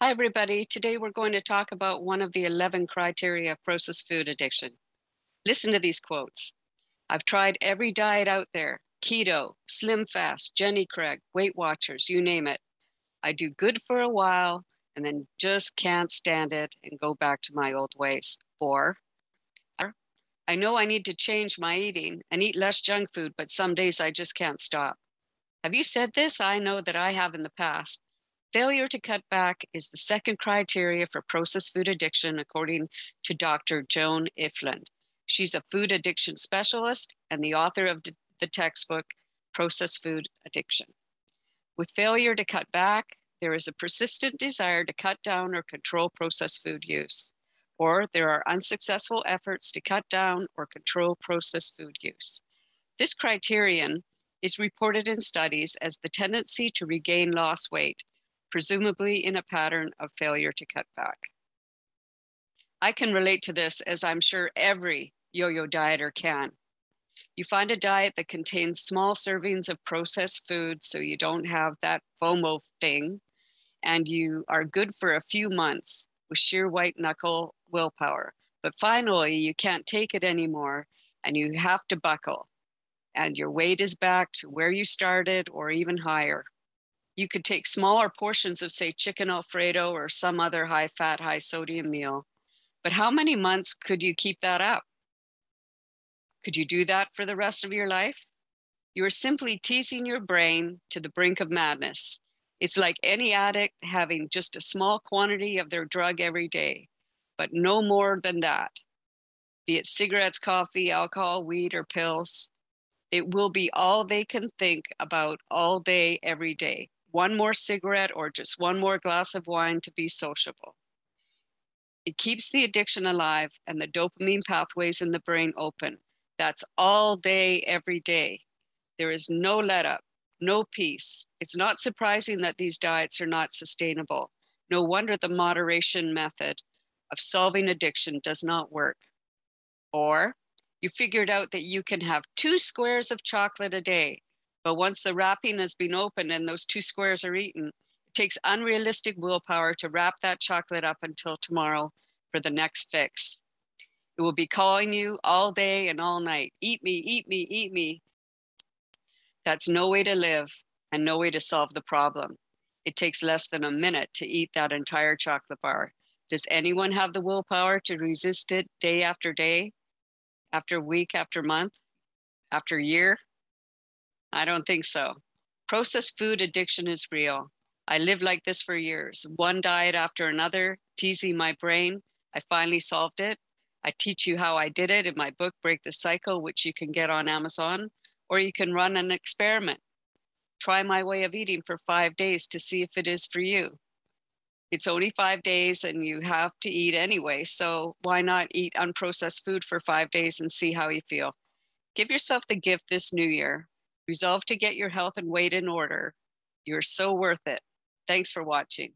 Hi, everybody. Today we're going to talk about one of the 11 criteria of processed food addiction. Listen to these quotes. I've tried every diet out there, keto, slim fast, Jenny Craig, Weight Watchers, you name it. I do good for a while and then just can't stand it and go back to my old ways. Or I know I need to change my eating and eat less junk food, but some days I just can't stop. Have you said this? I know that I have in the past. Failure to cut back is the second criteria for processed food addiction, according to Dr. Joan Ifland. She's a food addiction specialist and the author of the textbook, Processed Food Addiction. With failure to cut back, there is a persistent desire to cut down or control processed food use, or there are unsuccessful efforts to cut down or control processed food use. This criterion is reported in studies as the tendency to regain lost weight, presumably in a pattern of failure to cut back. I can relate to this, as I'm sure every yo-yo dieter can. You find a diet that contains small servings of processed food so you don't have that FOMO thing, and you are good for a few months with sheer white knuckle willpower. But finally, you can't take it anymore and you have to buckle, and your weight is back to where you started or even higher. You could take smaller portions of, say, chicken Alfredo or some other high-fat, high-sodium meal. But how many months could you keep that up? Could you do that for the rest of your life? You are simply teasing your brain to the brink of madness. It's like any addict having just a small quantity of their drug every day, but no more than that. Be it cigarettes, coffee, alcohol, weed, or pills, it will be all they can think about all day, every day. One more cigarette or just one more glass of wine to be sociable. It keeps the addiction alive and the dopamine pathways in the brain open. That's all day, every day. There is no let up, no peace. It's not surprising that these diets are not sustainable. No wonder the moderation method of solving addiction does not work. Or you figured out that you can have 2 squares of chocolate a day, but once the wrapping has been opened and those 2 squares are eaten, it takes unrealistic willpower to wrap that chocolate up until tomorrow for the next fix. It will be calling you all day and all night. Eat me, eat me, eat me. That's no way to live and no way to solve the problem. It takes less than a minute to eat that entire chocolate bar. Does anyone have the willpower to resist it day after day, after week, after month, after year? I don't think so. Processed food addiction is real. I lived like this for years, one diet after another, teasing my brain. I finally solved it. I teach you how I did it in my book, Break the Cycle, which you can get on Amazon, or you can run an experiment. Try my way of eating for 5 days to see if it is for you. It's only 5 days and you have to eat anyway, so why not eat unprocessed food for 5 days and see how you feel? Give yourself the gift this new year. Resolve to get your health and weight in order. You're so worth it. Thanks for watching.